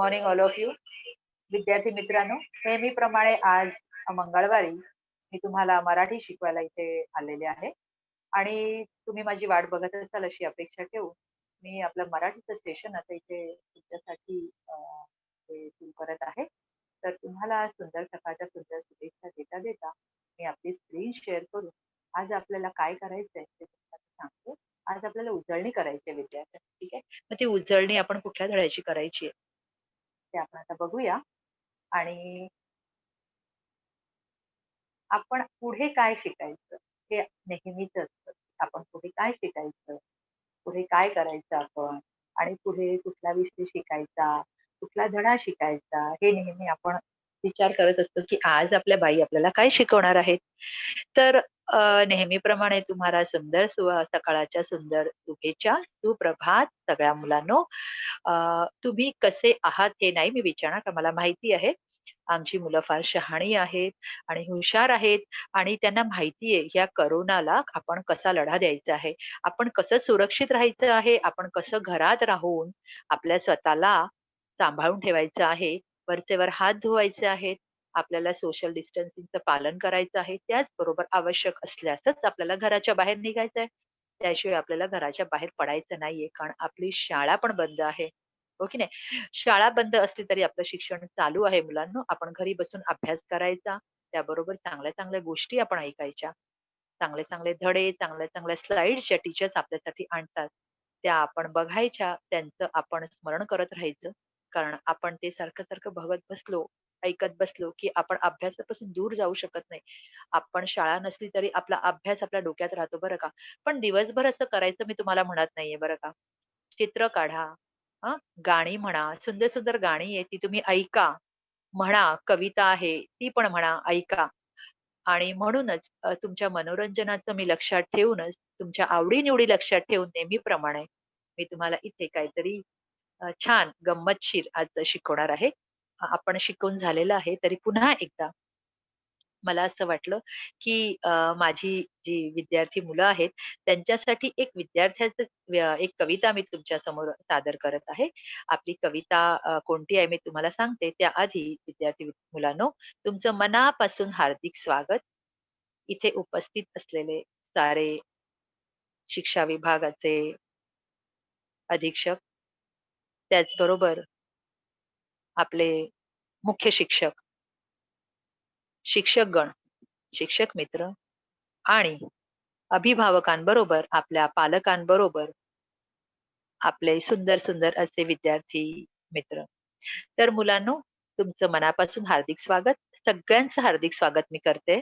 Morning all of you. विद्यार्थी मित्रांनो, नेहमीप्रमाणे आज मंगळवारी मी तुम्हाला मराठी शिकवायला इथे आलेले आहे आणि तुम्ही माझी वाट बघत असाल अशी अपेक्षा ठेवून मी आपलं मराठीचं सेशन आता इथे तुमच्यासाठी ते सुरू करत आहे. तर तुम्हाला सुंदर सकाळच्या सुंदर शुभेच्छा देता देता मी आपली स्क्रीन शेअर करून आज आपल्याला काय करायचंय ते तुम्हाला सांगते. आज आपल्याला उजळणी करायची आहे विद्यार्थ्यांना. ठीक आहे. मग ती उजळणी आपण कुठल्या धड्याची करायची आहे ते आपण आता बघूया. आणि आपण पुढे काय शिकायचं हे नेहमीच असतं. आपण पुढे काय शिकायचं, पुढे काय करायचं आपण आणि पुढे कुठला विषय शिकायचा, कुठला धडा शिकायचा हे नेहमी आपण विचार करत असतो, की आज आपल्या बाई आपल्याला काय शिकवणार आहेत. तर नेहमीप्रमाणे तुम्हाला सुंदर सकाळच्या सुंदर शुभेच्छा, सुप्रभात सगळ्या मुलांनो. तुम्ही कसे आहात हे नाही मी विचारणार, कारण मला माहिती आहे आमची मुलं फार शहाणी आहेत आणि हुशार आहेत आणि त्यांना माहिती आहे या करोनाला आपण कसा लढा द्यायचा आहे. आपण कसं सुरक्षित राहायचं आहे, आपण कसं घरात राहून आपल्या स्वतःला सांभाळून ठेवायचं आहे. वरचेवर हात धुवायचे आहेत. आपल्याला सोशल डिस्टन्सिंगचं पालन करायचं आहे. त्याचबरोबर आवश्यक असल्यासच आपल्याला घराच्या बाहेर निघायचं आहे. त्याशिवाय आपल्याला घराच्या बाहेर पडायचं नाहीये, कारण आपली शाळा पण बंद आहे. हो की नाही? शाळा बंद असली तरी आपलं शिक्षण चालू आहे मुलांनो. आपण घरी बसून अभ्यास करायचा. त्याबरोबर चांगल्या-चांगल्या गोष्टी आपण ऐकायच्या. चांगले-चांगले धडे, चांगल्या-चांगल्या स्लाइड्स ज्या टीचर्स आपल्यासाठी आणतात, त्या आपण बघायच्या. त्यांचं आपण स्मरण करत राहायचं. कारण आपण ते सारखं-सारखं बघत बसलो, ऐकत बसलो, की आपण अभ्यासापासून दूर जाऊ शकत नाही. आपण शाळा नसली तरी आपला अभ्यास आपल्या डोक्यात राहतो बरं का. पण दिवसभर असं करायचं मी तुम्हाला म्हणत नाहीये बरं का. चित्र काढा, हां, गाणी म्हणा, सुंदर-सुंदर गाणी आहे ती तुम्ही ऐका, म्हणा. कविता आहे ती पण म्हणा, ऐका. आणि म्हणूनच तुमच्या मनोरंजनाचं मी लक्षात ठेवूनच, तुमच्या आवडी-निवडी लक्षात ठेवून नेहमीप्रमाणे मी तुम्हाला इथे काहीतरी छान गंमतशीर आज शिकवणार आहे. आपण शिकवून झालेलं आहे, तरी पुन्हा एकदा मला असं वाटलं, की माझी जी विद्यार्थी मुलं आहेत, त्यांच्यासाठी एक विद्यार्थ्याचं एक कविता मी तुमच्या समोर सादर करत आहे. आपली कविता कोणती आहे मी तुम्हाला सांगते. त्याआधी विद्यार्थी मुलांनो, तुमचं मनापासून हार्दिक स्वागत. इथे उपस्थित असलेले सारे शिक्षा विभागाचे अधीक्षक, त्याचबरोबर आपले मुख्य शिक्षक, शिक्षकगण, शिक्षक मित्र आणि अभिभावकांबरोबर, आपल्या पालकांबरोबर आपले सुंदर-सुंदर असे विद्यार्थी मित्र. तर मुलांनो, तुमचं मनापासून हार्दिक स्वागत. सगळ्यांचं हार्दिक स्वागत मी करते.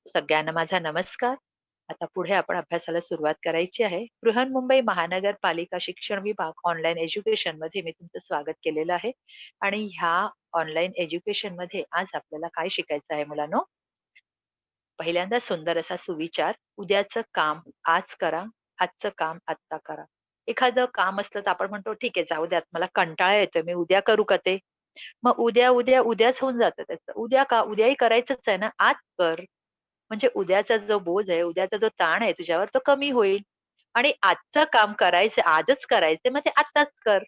सगळ्यांना माझा नमस्कार. आता पुढे आपण अभ्यासाला सुरुवात करायची आहे. बृहन्मुंबई महानगरपालिका शिक्षण विभाग ऑनलाईन एज्युकेशनमध्ये मी तुमचं स्वागत केलेलं आहे आणि ह्या ऑनलाईन एज्युकेशनमध्ये आज आपल्याला काय शिकायचं आहे मुलांनो? पहिल्यांदा सुंदर असा सुविचार, उद्याचं काम आज करा, आजचं काम आत्ता करा. एखादं काम असलं तर आपण म्हणतो, "ठीक आहे, जाऊ द्यात, मला कंटाळा येतोय, मी उद्या करू का ते?" मग उद्या, उद्या, उद्याच होऊन जातं त्याचं. उद्या का? उद्याही करायचंच आहे ना, आज कर. म्हणजे उद्याचा जो बोज आहे, उद्याचा जो ताण आहे तुझ्यावर तो कमी होईल. आणि आजचं काम करायचं, आजच करायचंय, मग ते आत्ताच कर.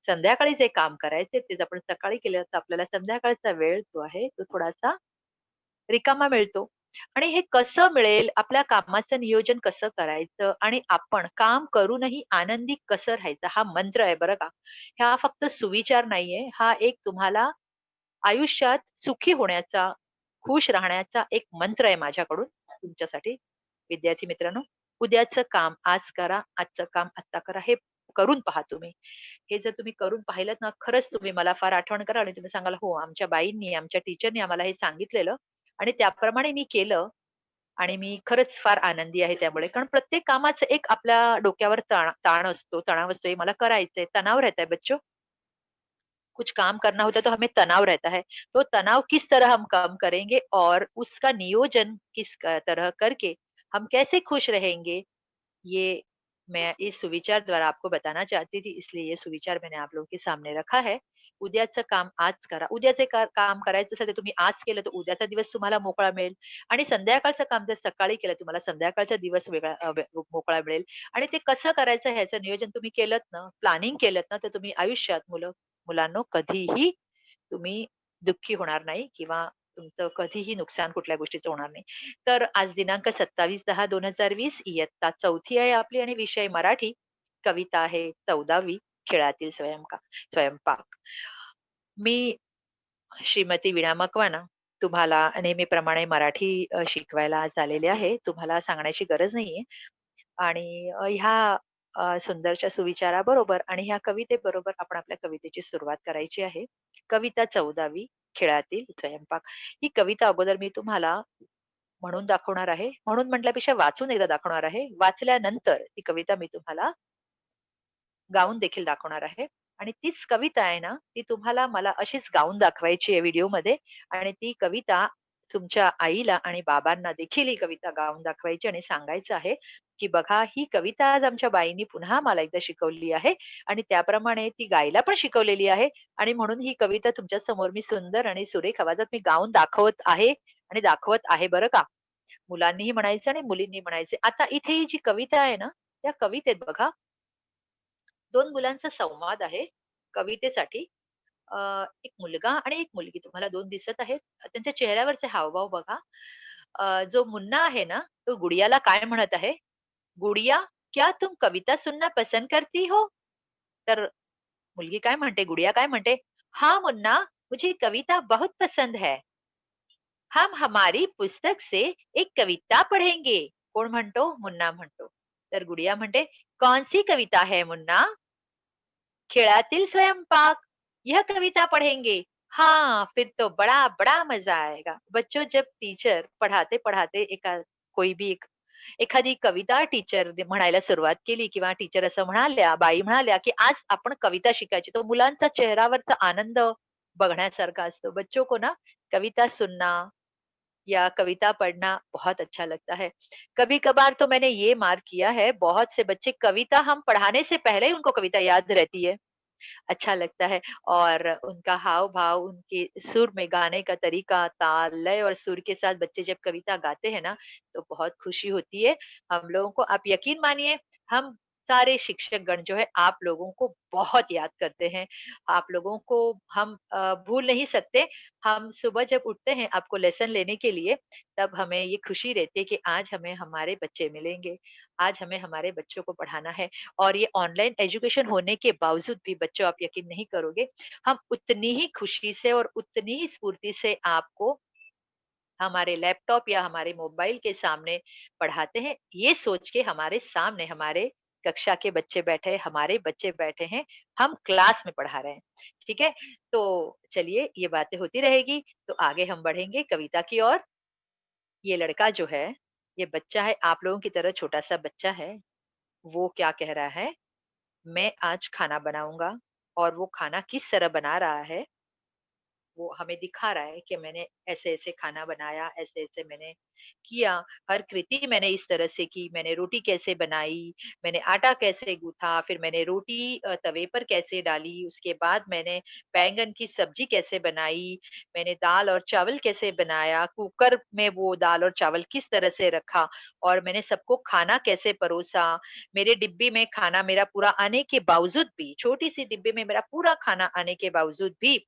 संध्याकाळी जे काम करायचे तेच आपण सकाळी केलं तर आपल्याला संध्याकाळचा वेळ जो आहे तो थोडासा रिकामा मिळतो. आणि हे कसं मिळेल, आपल्या कामाचं नियोजन कसं करायचं आणि आपण काम करूनही आनंदी कसं राहायचं हा मंत्र आहे बरं का. हा फक्त सुविचार नाहीये, हा एक तुम्हाला आयुष्यात सुखी होण्याचा, खुश राहण्याचा एक मंत्र आहे माझ्याकडून तुमच्यासाठी. विद्यार्थी मित्रांनो, उद्याचं काम आज करा, आजचं काम आत्ता करा. हे करून पहा तुम्ही. हे जर तुम्ही करून पाहिलत ना, खरंच तुम्ही मला फार आठवण कराल आणि तुम्ही सांगाल, "हो, आमच्या बाईंनी, आमच्या टीचरनी आम्हाला हे सांगितलेलं आणि त्याप्रमाणे मी केलं आणि मी खरंच फार आनंदी आहे त्यामुळे." कारण प्रत्येक कामाचं एक आपल्या डोक्यावर ताण ताण असतो, तणाव असतो. हे मला करायचंय, तणाव रहता है बच्चों. कुछ काम करना होता है तो हमें तनाव रहता है। तो तनाव किस तरह हम कम करेंगे और उसका नियोजन तरह करके हम कैसे खुश रहेंगे, ये मैं इस सुविचार द्वारा आपको बताना चाहती थी, इसलिए ये सुविचार मैंने आप लोगों के सामने रखा है। उद्याचं काम आज करा. उद्याचे काम करायचं असेल तर तुम्ही आज केलं तर उद्याचा दिवस तुम्हाला मोकळा मिळेल आणि संध्याकाळचं काम जर सकाळी केलं तुम्हाला संध्याकाळचा दिवस वेगळा मोकळा मिळेल आणि ते कसं करायचं ह्याचं नियोजन तुम्ही केलत ना, प्लॅनिंग केलत ना, तर तुम्ही आयुष्यात मुलांनो कधीही तुम्ही दुःखी होणार नाही किंवा तुमचं कधीही नुकसान कुठल्या गोष्टीचं होणार नाही. तर आज दिनांक 27/10/2020 इयत्ता 4थी आहे आपली आणि विषय मराठी. कविता आहे 14वी खेळातील स्वयंपाक. मी श्रीमती वीणा मकवाना तुम्हाला नेहमीप्रमाणे मराठी शिकवायला आज आलेले आहे. तुम्हाला सांगण्याची गरज नाहीये. आणि ह्या सुंदरशा सुविचाराबरोबर आणि ह्या कवितेबरोबर आपण आपल्या कवितेची सुरुवात करायची आहे. कविता 14वी खेळातील स्वयंपाक. ही कविता अगोदर मी तुम्हाला म्हणून दाखवणार आहे. म्हणून म्हटल्यापेक्षा वाचून एकदा दाखवणार आहे. वाचल्यानंतर ती कविता मी तुम्हाला गाऊन देखील दाखवणार आहे. आणि तीच कविता आहे ना, ती तुम्हाला मला अशीच गाऊन दाखवायची आहे व्हिडिओमध्ये आणि ती कविता तुमच्या आईला आणि बाबांना देखील ही कविता गाऊन दाखवायची आणि सांगायचं आहे, की बघा ही कविता आज आमच्या बाईंनी पुन्हा मला एकदा शिकवली आहे आणि त्याप्रमाणे ती गायला पण शिकवलेली आहे आणि म्हणून ही कविता तुमच्या समोर मी सुंदर आणि सुरेख आवाजात मी गाऊन दाखवत आहे आणि दाखवत आहे बरं का. मुलांनीही म्हणायचं आणि मुलींनी म्हणायचे. आता इथे ही जी कविता आहे ना, त्या कवितेत बघा 2 मुलांचा संवाद आहे कवितेसाठी. एक मुलगा आणि एक मुलगी तुम्हाला 2 दिसत आहेत. त्यांच्या चेहऱ्यावरचे हावभाव बघा. जो मुन्ना आहे ना, तो गुडियाला काय म्हणत आहे? "गुडिया, क्या तुम कविता सुनना पसंद करती हो?" तर मुलगी काय म्हणते, गुडिया काय म्हणते? "हाँ मुन्ना, मुझे कविता बहुत पसंद है. हम हमारी पुस्तक से एक कविता पढ़ेंगे." कोण म्हणतो? मुन्ना म्हणतो. तर गुडिया म्हणते, "कौन सी कविता है मुन्ना?" खेळातील स्वयंपाक यह कविता पढ़ेंगे। हाँ, फिर तो बड़ा बड़ा मजा आएगा। बच्चों जब टीचर पढ़ाते पढ़ाते कोई भी एखादी कविता टीचर म्हणायला सुरुवात केली किंवा टीचर असं म्हणाल्या, बाई म्हणाल्या, की आज आपण कविता शिकायची. तो मुलांचा चेहऱ्यावरचा आनंद बघण्यासारखा असतो. बच्चों को ना कविता सुनना या कविता पढ़ना बहुत अच्छा लगता है। कभी-कभार तो मैंने ये मार्क किया है, बहुत से बच्चे कविता हम पढ़ाने से पहले ही उनको कविता याद रहती है। अच्छा लगता है और उनका हाव-भाव, उनके सुर में गाने का तरीका, ताल, लय और सुर के साथ बच्चे जब कविता गाते हैं ना, तो बहुत खुशी होती है। हम लोगों को आप यकीन मानिए, हम सारे शिक्षकगण जो है आप लोगों को बहुत याद करते हैं। आप लोगों को हम भूल नहीं सकते। हम सुबह जब उठते हैं आपको लेसन लेने के लिए, तब हमें ये खुशी रहती है कि आज हमें हमारे बच्चे मिलेंगे, आज हमें हमारे बच्चों को पढ़ाना है। और ये ऑनलाइन एजुकेशन होने के बावजूद भी बच्चों आप यकीन नहीं करोगे, हम उतनी ही खुशी से और उतनी ही स्फूर्ति से आपको हमारे लैपटॉप या हमारे मोबाइल के सामने पढ़ाते हैं। ये सोच के हमारे सामने हमारे कक्षा के बच्चे बैठे हैं, हमारे बच्चे बैठे हैं, हम क्लास में पढ़ा रहे हैं। ठीक है? तो चलिए ये बातें होती रहेगी, तो आगे हम बढ़ेंगे कविता की ओर। ये लड़का जो है, ये बच्चा है, आप लोगों की तरह छोटा-सा बच्चा है। वो क्या कह रहा है मैं आज खाना बनाऊँगा और वो खाना किस तरह बना रहा है, वो हमें दिखा रहा है कि मैंने ऐसे-ऐसे खाना बनाया, ऐसे-ऐसे मैंने किया, हर कृति मैंने इस तरह से की, मैंने रोटी कैसे बनाई, मैंने आटा कैसे गूँथा, फिर मैंने रोटी तवे पर कैसे डाली, उसके बाद मैंने बैंगन की सब्जी कैसे बनाई, मैंने दाल और चावल कैसे बनाया, कुकर में वो दाल और चावल किस तरह से रखा और मैंने सबको खाना कैसे परोसा, मेरे डिब्बी में खाना मेरा पूरा आने के बावजूद भी, छोटी-सी डिब्बी में मेरा पूरा खाना आने के बावजूद भी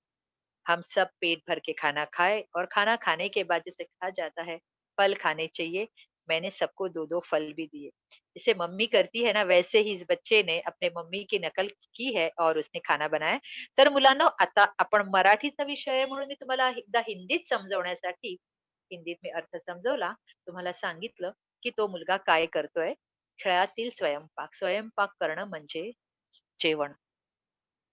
हम सब पेट भर के खाना खाए और खाना खाने के बाद जैसे कहा जाता है फल खाने चाहिए, मैंने सबको 2-2 फल भी दिए। जैसे मम्मी करती है ना वैसे ही इस बच्चे ने अपने मम्मी की नकल की है और उसने खाना बनाया. तर मुलांनो आता आपण मराठीचा विषय आहे म्हणून मी तुम्हाला एकदा हिंदीत समजवण्यासाठी हिंदीत मी अर्थ समजवला. तुम्हाला सांगितलं, की तो मुलगा काय करतोय. खेळातील स्वयंपाक. स्वयंपाक करणं म्हणजे जेवण.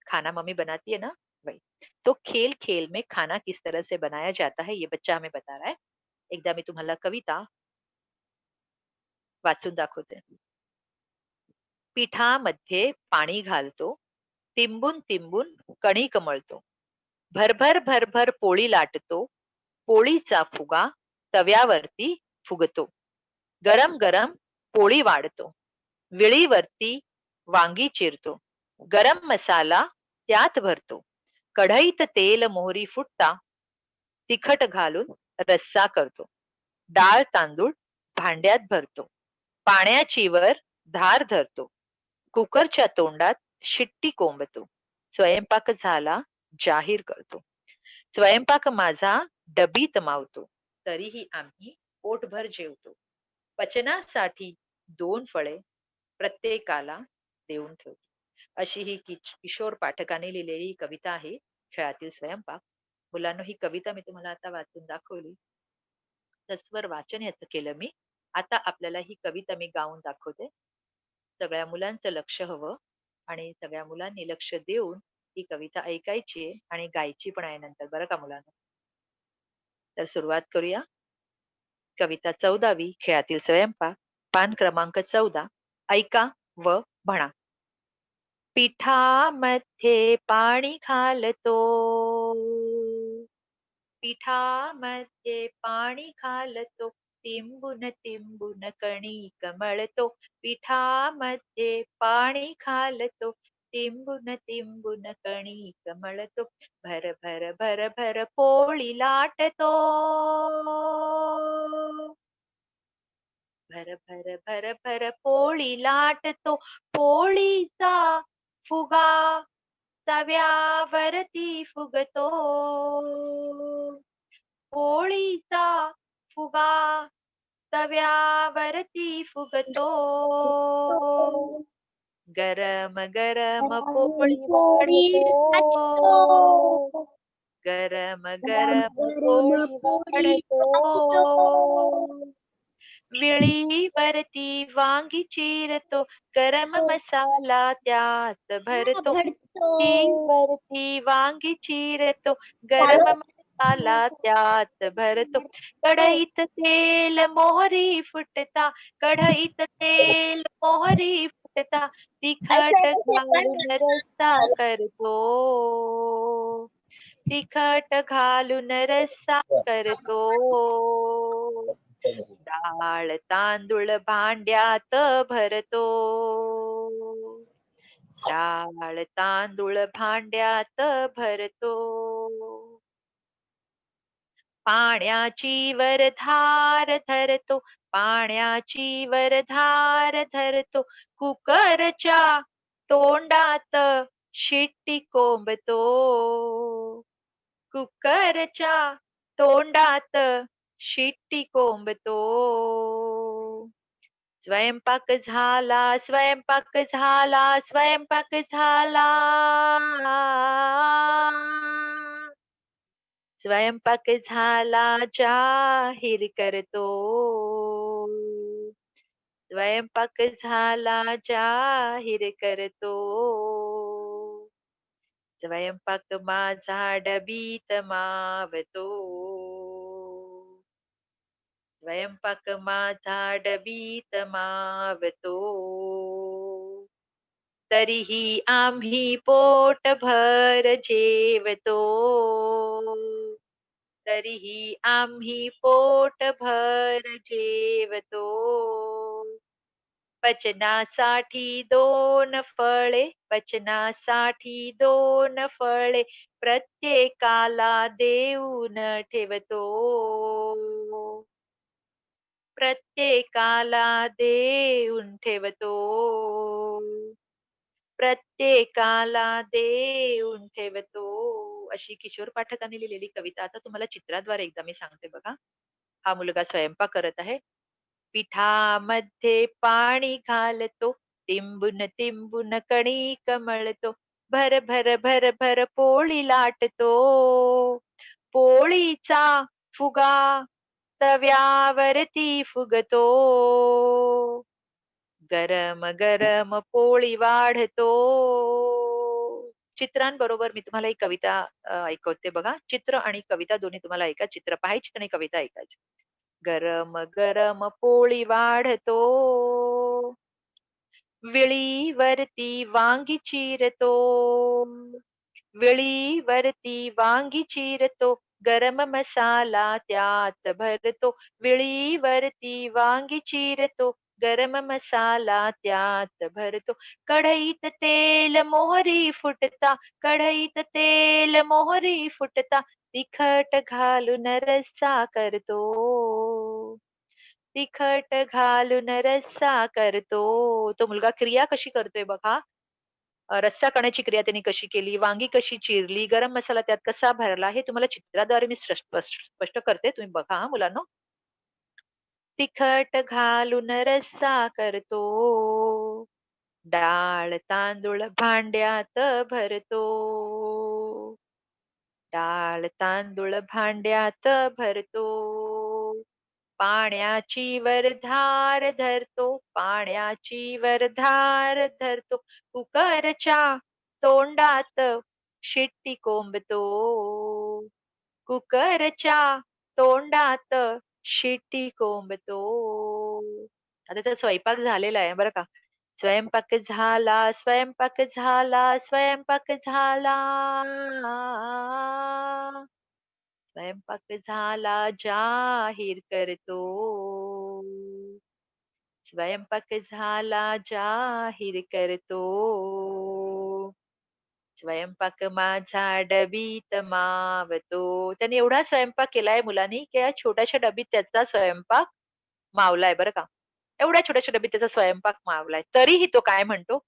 खाना मम्मी बनाती है ना वही. तो खेल-खेल में खाना किस तरह से बनाया जाता है ये बच्चा हमें बता रहा है. एकदा मी तुम्हाला कविता वाचून दाखवते. पिठामध्ये पाणी घालतो, तिंबून-तिंबून कणिक मळतो. भरभर, भरभर पोळी लाटतो, पोळीचा फुगा तव्यावरती फुगतो. गरम-गरम पोळी वाढतो. विळीवरती वांगी चिरतो. गरम मसाला त्यात भरतो. कढईत तेल मोहरी फुटता तिखट घालून रस्सा करतो. डाळ तांदूळ भांड्यात भरतो. पाण्याची वर धार धरतो. कुकरच्या तोंडात शिट्टी कोंबतो. स्वयंपाक झाला जाहीर करतो. स्वयंपाक माझा डबीत मावतो. तरीही आम्ही पोटभर जेवतो. पचनासाठी 2 फळे प्रत्येकाला देऊन ठेवतो. अशी ही किशोर पाठकाने लिहिलेली कविता आहे, खेळातील स्वयंपाक. मुलांनो, ही कविता मी तुम्हाला आता वाचून दाखवली. तत्सम वाचन याचं केलं मी. आता आपल्याला ही कविता मी गाऊन दाखवते. सगळ्या मुलांचं लक्ष हवं आणि सगळ्या मुलांनी लक्ष देऊन ही कविता ऐकायची आहे आणि गायची पण आहे नंतर, बरं का मुलांनो? तर सुरुवात करूया. कविता 14वी खेळातील स्वयंपाक, पान क्रमांक 14. ऐका व म्हणा. पिठामध्ये पाणी घालतो, पिठामध्ये पाणी घालतो, तिंबून तिंबून कणिक मळतो. पिठामध्ये पाणी घालतो, तिंबून तिंबून कणिक मळतो. भर भर भर भर पोळी लाटतो, भर भर भर भर पोळी लाटतो. पोळीचा फुगा तव्यावरती फुगतो, पोळीचा फुगा तव्यावरती फुगतो. गरम गरम पोळी वाढतो, गरम गरम पोळी वाढतो. विळीवरती वांगी चिरतो, गरम मसाला त्यात भरतो. वरती वांगी चिरतो, गरम मसाला त्यात भरतो. कढईत तेल मोहरी फुटता, कढईत तेल मोहरी फुटता, तिखट घालून रस्सा करतो, तिखट घालून रस्सा करतो. डाळ तांदूळ भांड्यात भरतो, डाळ तांदूळ भांड्यात भरतो. पाण्याची वर धार धरतो, पाण्याची वर धार धरतो. कुकरच्या तोंडात शिट्टी कोंबतो, कुकरच्या तोंडात शिट्टी कोंबतो. स्वयंपाक झाला, स्वयंपाक झाला, स्वयंपाक झाला. स्वयंपाक झाला जाहीर करतो, स्वयंपाक झाला जाहीर करतो. स्वयंपाक माझा डबीत मावतो, स्वयंपाक माझा डबीत मावतो. तरीही आम्ही पोटभर जेवतो, तरीही आम्ही पोटभर जेवतो. पचनासाठी 2 फळे, पचनासाठी 2 फळे प्रत्येकाला देऊन ठेवतो, प्रत्येकाला देऊन ठेवतो, प्रत्येकाला देऊन ठेवतो. अशी किशोर पाठकांनी लिहिलेली कविता आता तुम्हाला चित्राद्वारे एकदा मी सांगते बघा. हा मुलगा स्वयंपाक करत आहे. पिठामध्ये पाणी घालतो, तिंबून तिंबून कणिक मळतो. भर भर भर भर पोळी लाटतो, पोळीचा फुगा तव्यावरती फुगतो. गरम गरम पोळी वाढतो. चित्रांबरोबर मी तुम्हाला ही कविता ऐकवते बघा. चित्र आणि कविता दोन्ही तुम्हाला चित्र पाहायची आणि कविता ऐकायची. गरम गरम पोळी वाढतो, विळीवरती वांगी चिरतो, विळीवरती वांगी चिरतो. गरम मसाला त्यात भरतो, विळीवरती वांगी चिरतो. गरम मसाला त्यात भरतो. कढईत तेल मोहरी फुटता, कढईत तेल मोहरी फुटता, तिखट घालून रस्सा करतो. तिखट घालून रस्सा करतो. तो मुलगा क्रिया कशी करतोय बघा. रस्सा करण्याची क्रिया त्यांनी कशी केली, वांगी कशी चिरली, गरम मसाला त्यात कसा भरला, हे तुम्हाला चित्राद्वारे मी स्पष्ट करते. तुम्ही बघा हां मुलांनो. तिखट घालून रस्सा करतो. डाळ तांदूळ भांड्यात भरतो. डाळ तांदूळ भांड्यात भरतो. पाण्याची वर धार धरतो. पाण्याची वर धार धरतो. कुकरच्या तोंडात शिट्टी कोंबतो. कुकरच्या तोंडात शिट्टी कोंबतो. आता त्याचा स्वयंपाक झालेला आहे बरं का. स्वयंपाक झाला, स्वयंपाक झाला, स्वयंपाक झाला. स्वयंपाक झाला जाहीर करतो. स्वयंपाक झाला जाहीर करतो. स्वयंपाक माझा डबीत मावतो. त्याने एवढा स्वयंपाक केलाय मुलांनी, की या छोट्याशा डबीत त्याचा स्वयंपाक मावलाय बरं का. एवढ्या छोट्याशा डबीत त्याचा स्वयंपाक मावलाय. तरीही तो काय म्हणतो?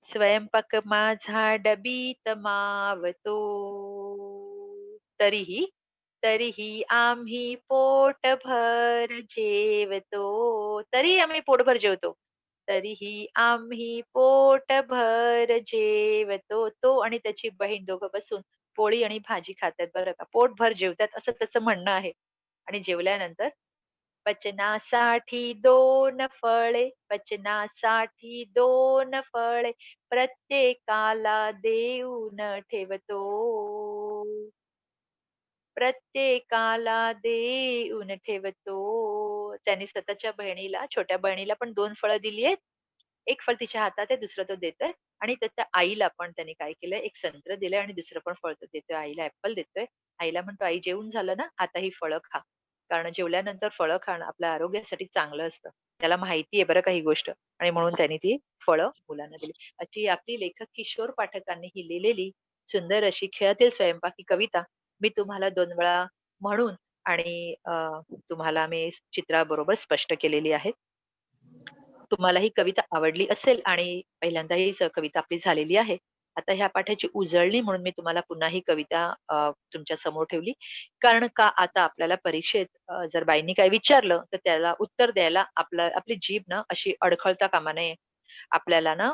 स्वयंपाक माझा डबीत मावतो. तरीही तरीही आम्ही पोटभर जेवतो. तरीही आम्ही पोटभर जेवतो. तरीही आम्ही पोटभर जेवतो. तो आणि त्याची बहीण दोघं बसून पोळी आणि भाजी खातात बरं का. पोटभर जेवतात असं त्याचं म्हणणं आहे. आणि जेवल्यानंतर पचनासाठी 2 फळे, पचनासाठी 2 फळे प्रत्येकाला देऊन ठेवतो. प्रत्येकाला देऊन ठेवतो. त्याने स्वतःच्या बहिणीला, छोट्या बहिणीला पण 2 फळं दिली आहेत. 1 फळ तिच्या हातात आहे, दुसरं तो देतोय आणि त्याच्या आईला पण त्याने काय केलंय, 1 संत्र दिलंय आणि दुसरं पण फळ तो देतोय. आईला ॲपल देतोय. आईला म्हणतो, "आई जेवून झालं ना, आता ही फळं खा." कारण जेवल्यानंतर फळं खाणं आपल्या आरोग्यासाठी चांगलं असतं. त्याला माहिती आहे बरं का ही गोष्ट आणि म्हणून त्याने ती फळं मुलांना दिली. अशी आपली लेखक किशोर पाठकांनी ही लिहिलेली सुंदर अशी खेळातील स्वयंपाकी कविता मी तुम्हाला 2 वेळा म्हणून आणि तुम्हाला मी चित्राबरोबर स्पष्ट केलेली आहे. तुम्हाला ही कविता आवडली असेल आणि पहिल्यांदा ही कविता आपली झालेली आहे. आता ह्या पाठाची उजळणी म्हणून मी तुम्हाला पुन्हा ही कविता तुमच्या समोर ठेवली. कारण का आता आपल्याला परीक्षेत जर बाईंनी काही विचारलं, तर त्याला उत्तर द्यायला आपली जीभ ना अशी अडखळता कामा नये. आपल्याला ना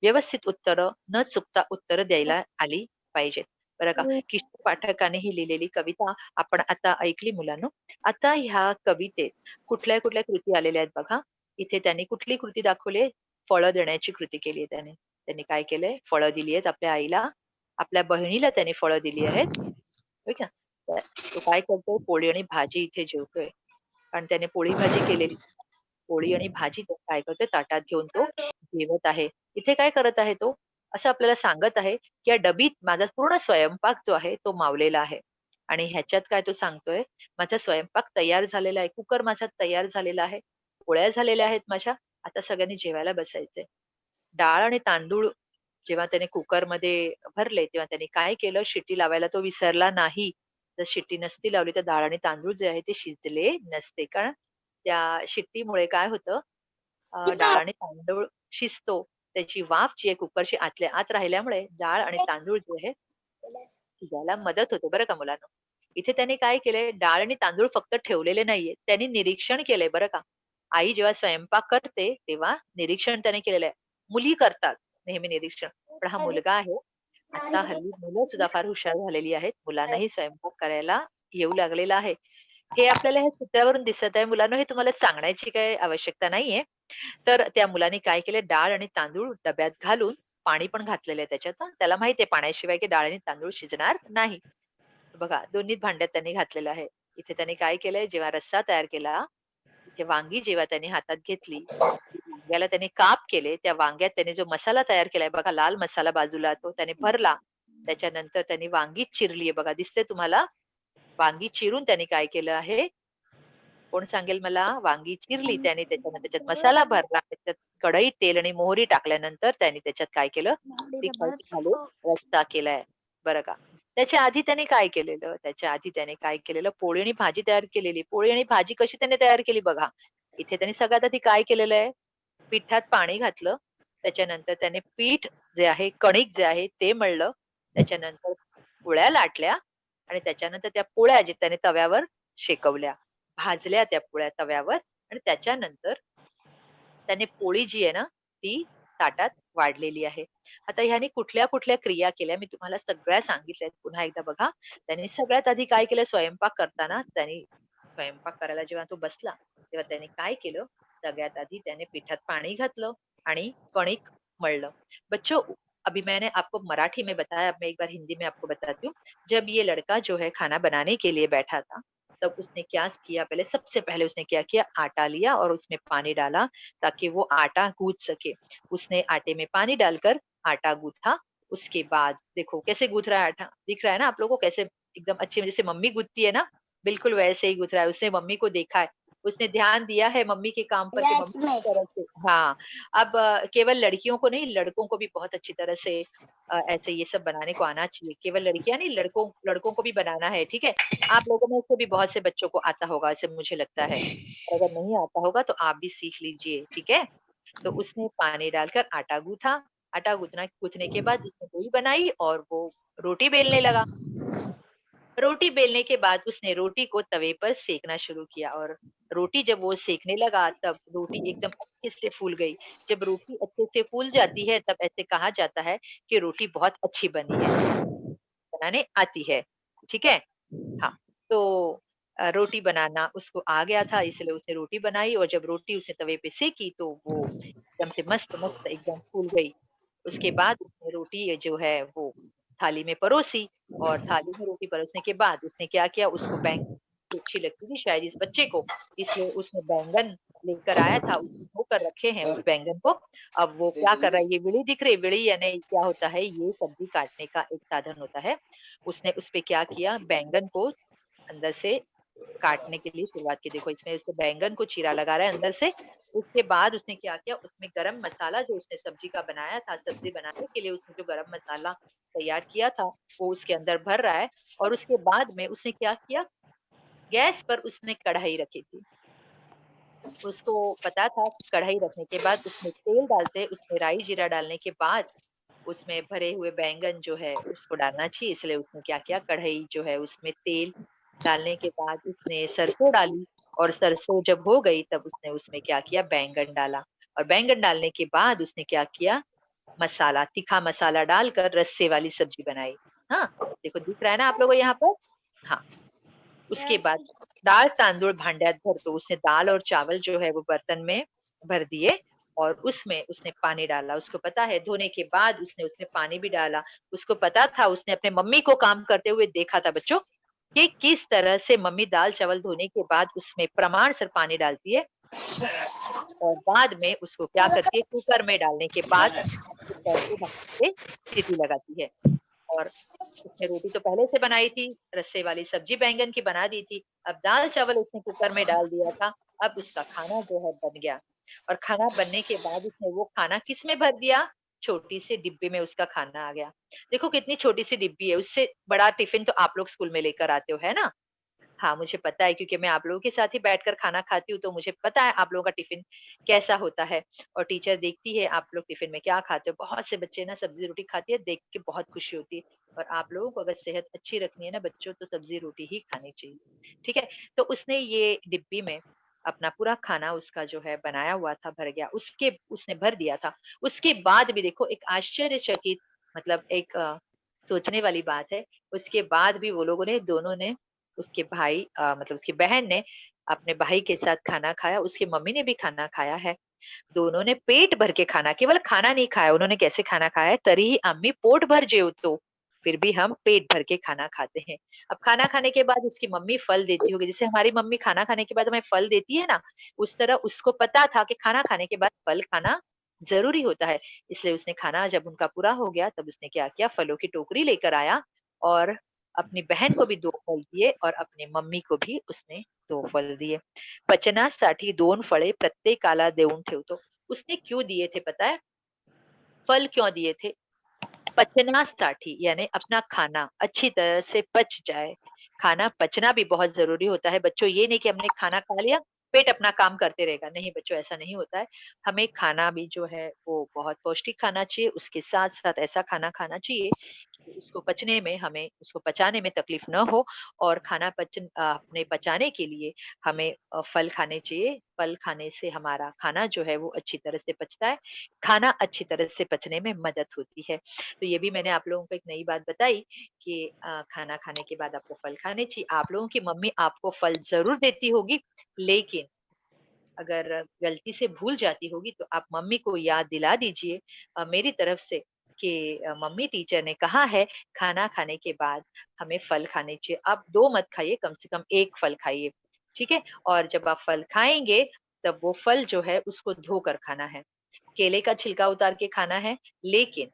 व्यवस्थित उत्तरं न चुकता उत्तरं द्यायला आली पाहिजेत. बरं का? किशोर पाठकाने ही लिहिलेली कविता आपण आता ऐकली मुलांनो. आता ह्या कवितेत कुठल्या-कुठल्या कृती आलेल्या आहेत बघा. इथे त्यांनी कुठली कृती दाखवली आहे? फळं देण्याची कृती केली आहे त्याने. त्यांनी काय केलंय? फळं दिली आहेत आपल्या आईला. आपल्या बहिणीला त्याने फळं दिली आहेत. होय का? तर तो काय करतोय? पोळी आणि भाजी इथे जेवतोय. कारण त्याने पोळी भाजी केलेली. पोळी आणि भाजी तो काय करतोय? ताटात घेऊन तो जेवत आहे. इथे काय करत आहे तो? असं आपल्याला सांगत आहे, की या डबीत माझा पूर्ण स्वयंपाक जो आहे तो मावलेला आहे. आणि ह्याच्यात काय तो सांगतोय, माझा स्वयंपाक तयार झालेला आहे. कुकर माझा तयार झालेला आहे. पोळ्या झालेल्या आहेत माझ्या. आता सगळ्यांनी जेवायला बसायचंय. डाळ आणि तांदूळ जेव्हा त्याने कुकरमध्ये भरले, तेव्हा त्याने काय केलं, शिट्टी लावायला तो विसरला नाही. जर शिट्टी नसती लावली, तर डाळ आणि तांदूळ जे आहे ते शिजले नसते. कारण त्या शिट्टीमुळे काय होतं, डाळ आणि तांदूळ शिजतो. त्याची वाफ जी आहे कुकरची आतल्या आत राहिल्यामुळे डाळ आणि तांदूळ जे आहे शिजायला मदत होते बरं का मुलांनो. इथे त्यांनी काय केलंय, डाळ आणि तांदूळ फक्त ठेवलेले नाहीये. त्यांनी निरीक्षण केलंय बरं का. आई जेव्हा स्वयंपाक करते, तेव्हा निरीक्षण त्याने केलेलं आहे. मुली करतात नेहमी निरीक्षण. पण हा मुलगा आहे. आता हल्ली मुलं सुद्धा फार हुशार झालेली आहेत. मुलांनाही स्वयंपाक करायला येऊ लागलेला आहे. हे आपल्याला ह्या चित्रावरून दिसत आहे. मुलांनो हे तुम्हाला सांगण्याची काही आवश्यकता नाहीये. तर त्या मुलाने काय केलं, डाळ आणि तांदूळ डब्यात घालून पाणी पण घातलेलं आहे त्याच्यात हं. त्याला माहिती आहे पाण्याशिवाय की डाळ आणि तांदूळ शिजणार नाही. बघा दोन्ही भांड्यात त्यांनी घातलेलं आहे. इथे त्यांनी काय केलंय, जेव्हा रस्सा तयार केला, इथे वांगी जेव्हा त्यांनी हातात घेतली, वांग्याला त्याने काप केले. त्या वांग्यात त्याने जो मसाला तयार केलाय बघा, लाल मसाला बाजूला तो त्याने भरला. त्याच्यानंतर त्यांनी वांगी चिरली आहे बघा, दिसते तुम्हाला? वांगी चिरून त्यांनी काय केलं आहे, कोण सांगेल मला? वांगी चिरली त्याने, त्याच्यात मसाला भरला, त्याच्यात कढईत तेल आणि मोहरी टाकल्यानंतर त्याने त्याच्यात काय केलं? तिखट घालून रस्सा केलाय. बरं का. त्याच्या आधी त्याने काय केलेलं? त्याच्या आधी त्याने काय केलेलं? पोळी आणि भाजी तयार केलेली. पोळी आणि भाजी कशी त्याने तयार केली बघा. इथे त्याने सगळ्यात आधी काय केलेलं आहे? पिठात पाणी घातलं. त्याच्यानंतर त्याने पीठ जे आहे, कणिक जे आहे ते मळलं. त्याच्यानंतर पोळ्या लाटल्या आणि त्याच्यानंतर त्या पोळ्या जे त्याने तव्यावर शेकवल्या. भाजल्या त्या पोळ्या तव्यावर आणि त्याच्यानंतर त्याने पोळी जी आहे ना, ती ताटात वाढलेली आहे. आता ह्याने कुठल्या-कुठल्या क्रिया केल्या मी तुम्हाला सगळ्या सांगितल्यात. पुन्हा एकदा बघा. त्याने सगळ्यात आधी काय केलं स्वयंपाक करताना त्याने स्वयंपाक करायला जेव्हा तो बसला, तेव्हा त्याने काय केलं? सगळ्यात आधी त्याने पिठात पाणी घातलं आणि कणिक मळलं. बच्चों, अभी मैंने आपको मराठी में बताया, अब मैं एक बार हिंदी में आपको बताती हूँ। जब ये लड़का जो है खाना बनाने के लिए बैठा था, तब उसने क्या किया, पहले सबसे पहले उसने क्या किया, आटा लिया और उसमें पानी डाला ताकि वो आटा गूंथ सके। उसने आटे में पानी डालकर आटा गूंथा। उसके बाद देखो कैसे गूंथ रहा है आटा, दिख रहा है ना आप लोगों को कैसे एकदम अच्छे, जैसे मम्मी गूंथती है ना, बिल्कुल वैसे ही गूंथ रहा है। उसने मम्मी को देखा है, उसने ध्यान दिया है मम्मी के काम पर कि यस मम्मी किस मिस। तरह से, हाँ। अब केवल लड़कियों को नहीं, लड़कों को भी बहुत अच्छी तरह से ऐसे ये सब बनाने को आना चाहिए। केवल लड़कियां नहीं, लड़कों लड़कों को भी बनाना है, ठीक है। आप लोगों में से भी बहुत से बच्चों को आता होगा, ऐसे मुझे लगता है। और अगर नहीं आता होगा तो आप भी सीख लीजिए, ठीक है। तो उसने पानी डालकर आटा गूथा। आटा गूथना गूथने के बाद उसने लोई बनाई और वो रोटी बेलने लगा। रोटी बेलने के बाद उसने रोटी को तवे पर सेकना शुरू किया और रोटी जब वो सेकने लगा तब रोटी एकदम अच्छे से फूल गई। जब रोटी अच्छे से फूल जाती है तब ऐसे कहा जाता है कि रोटी बहुत अच्छी बनी है, बनाने आती है। ठीक है? हाँ, तो रोटी बनाना उसको आ गया था, इसलिए उसने रोटी बनाई और जब रोटी उसने तवे पे सेकी तो वो एकदम से मस्त-मस्त एकदम फूल गई। उसके बाद उसने रोटी ये जो है वो थाली में परोसी और थाली में रोटी परोसने के बाद उसने क्या किया, उसको बैंगन की अच्छी लगती थी शायद इस बच्चे को, इसलिए उसने बैंगन लेकर आया था, उसने धो कर रखे हैं उस बैंगन को। अब वो क्या कर रहा है, ये विली दिख रही है, विली यानी क्या होता है, ये सब्जी काटने का एक साधन होता है। उसने उसपे क्या किया, बैंगन को अंदर से काटने के लिए शुरुआत की। देखो इसमें उसने बैंगन को चीरा लगा रहा है अंदर से। उसके बाद उसने क्या किया, उसमें गरम मसाला जो उसने सब्जी का बनाया था, सब्जी बनाने के लिए उसने जो गरम मसाला तैयार किया था, वो उसके अंदर भर रहा है और उसके बाद में उसने क्या किया, गैस पर उसने कढ़ाई रखी थी। उसको पता था कि कढ़ाई रखने के बाद उसमें तेल डालते हैं, उसमें राई जीरा डालने के बाद उसमें भरे हुए बैंगन जो है उसको डालना चाहिए, इसलिए उसने क्या किया, कढ़ाई जो है उसमें तेल डालने के बाद उसने सरसों डाली और सरसों जब हो गई तब उसने उसमें क्या किया, बैंगन डाला और बैंगन डालने के बाद उसने क्या किया, मसाला, तीखा मसाला डालकर रस्से वाली सब्जी बनाई। हाँ, देखो दिख रहा है ना आप लोगों को यहाँ पर? हाँ। उसके यस। बाद दाल तांदूळ भांड्यात भरतो, उसने दाल और चावल जो है वो बर्तन में भर दिए और उसमें उसने पानी डाला। उसको पता है धोने के बाद उसने उसमें पानी भी डाला। उसको पता था, उसने अपने मम्मी को काम करते हुए देखा था बच्चों, कि किस तरह से मम्मी दाल-चावल धोने के बाद उसमें प्रमाण सर पानी डालती है और बाद में उसको क्या करती है, कुकर में डालने के बाद कुकर को ढक के सीटी लगाती है। और उसने रोटी तो पहले से बनाई थी, रस्से वाली सब्जी बैंगन की बना दी थी। अब दाल-चावल उसने कुकर में डाल दिया था, अब उसका खाना जो है बन गया और खाना बनने के बाद उसने वो खाना किसमें भर दिया? छोटी-सी डिब्बी में उसका खाना आ गया। देखो कितनी छोटी-सी डिब्बी है, उससे बड़ा टिफ़िन तो आप लोग स्कूल में लेकर आते हो, है ना? हाँ, मुझे पता है क्योंकि मैं आप लोगों के साथ ही बैठकर खाना खाती हूँ, तो मुझे पता है आप लोगों का टिफ़िन कैसा होता है और टीचर देखती है आप लोग टिफ़िन में क्या खाते हो। बहुत से बच्चे ना सब्ज़ी-रोटी खाती है, देख के बहुत खुशी होती है और आप लोगों को अगर सेहत अच्छी रखनी है ना बच्चों, तो सब्ज़ी-रोटी ही खानी चाहिए, ठीक है? तो उसने ये डिब्बी में अपना पूरा खाना उसका जो है बनाया हुआ था, भर गया। उसके उसने भर दिया था। उसके बाद भी देखो एक आश्चर्यचकित मतलब एक सोचने वाली बात है, उसके बाद भी वो लोगों ने दोनों ने उसके भाई मतलब उसकी बहन ने अपने भाई के साथ खाना खाया, उसकी मम्मी ने भी खाना खाया है। दोनों ने पेट भर के खाना केवल खाना नहीं खाया, उन्होंने कैसे खाना खाया है, "तरीही आम्ही पोट भर जेवतो, फिर भी हम पेट भर के खाना खाते हैं।" अब खाना खाने के बाद उसकी मम्मी फल देती होगी, जैसे हमारी मम्मी खाना खाने के बाद हमें फल देती है ना, उस तरह उसको पता था कि खाना खाने के बाद फल खाना ज़रूरी होता है। इसलिए उसने खाना जब उनका पूरा हो गया, तब उसने क्या किया, फलों की टोकरी लेकर आया और अपनी बहन को भी 2 फल दिए और अपनी मम्मी को भी उसने 2 फल दिए. पचनासाठी 2 फळे प्रत्येकाला देऊन ठेवतो. उसने क्यों दिए थे पता है? फल क्यों दिए थे? पचनासाठी यानी अपना खाना अच्छी तरह से पच जाए. खाना पचना भी बहुत ज़रूरी होता है बच्चों, ये नहीं कि हमने खाना खा लिया, पेट अपना काम करते रहेगा. नहीं बच्चों, ऐसा नहीं होता है. हमें खाना भी जो है वो बहुत पौष्टिक खाना चाहिए, उसके साथ-साथ ऐसा खाना खाना चाहिए कि उसको पचने में हमें उसको पचाने में तकलीफ ना हो. और खाना अपने पचाने के लिए हमें फल खाने चाहिए. फल खाने से हमारा खाना जो है वो अच्छी तरह से पचता है. खाना अच्छी तरह से पचने में मदद होती है. तो ये भी मैंने आप लोगों को एक नई बात बताई कि खाना खाने के बाद आपको फल खाने चाहिए. आप लोगों की मम्मी आपको फल ज़रूर देती होगी, लेकिन अगर गलती से भूल जाती होगी तो आप मम्मी को याद दिला दीजिए मेरी तरफ से कि मम्मी टीचर ने कहा है खाना खाने के बाद हमें फल खाने चाहिए. आप 2 मत खाइए, कम से कम 1 फल खाइए, ठीक है? और जब आप फल खाएँगे तब वो फल जो है उसको धोकर खाना है. केले का छिलका उतार के खाना है, लेकिन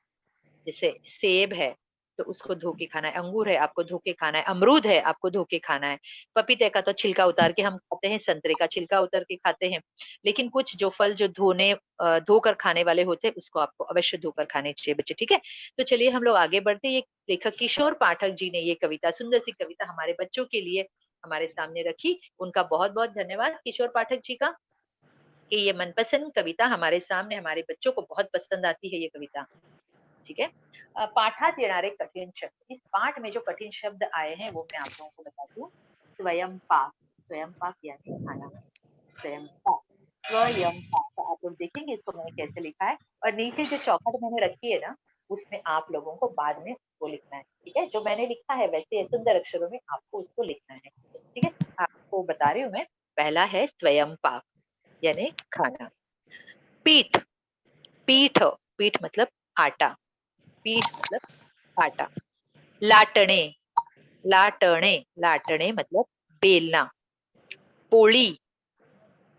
जैसे सेब है, तो उसको धो के खाना है, अंगूर है, आपको धो के खाना है, अमरूद है, आपको धो के खाना है, पपीते का तो छिलका उतार के हम खाते हैं, संतरे का छिलका उतार के खाते हैं। लेकिन कुछ जो फल जो धोकर खाने वाले होते हैं, उसको आपको अवश्य धोकर खाने चाहिए बच्चे, ठीक है? तो चलिए हम लोग आगे बढ़ते हैं। ये लेखक किशोर पाठक जी ने ये कविता, सुंदर सी कविता हमारे बच्चों के लिए हमारे सामने रखी। उनका बहुत-बहुत धन्यवाद किशोर पाठक जी का, कि ये मनपसंद कविता हमारे सामने हमारे बच्चों को बहुत पसंद आती है ये कविता। ठीक है? पाठात येणारे कठीण शब्द. इस पाठ में जो कठिन शब्द आए हैं वो मैं आप लोगों को बता दूं. स्वयंपाक. स्वयंपाक यानी खाना. स्वयंपाक. स्वयंपाक. तो आप लोग देखेंगे इसको मैंने कैसे लिखा है. और नीचे जो चौखट मैंने रखी है ना, उसमें आप लोगों को बाद में वो लिखना है. ठीक है? जो मैंने लिखा है वैसे सुंदर अक्षरों में आपको उसको लिखना है. ठीक है? आपको बता रही हूँ मैं. पहला है स्वयंपाक यानी खाना. पीठ. पीठ. पीठ मतलब आटा. पीठ मतलब आटा. लाटणे. लाटणे. लाटणे मतलब बेलना. पोळी.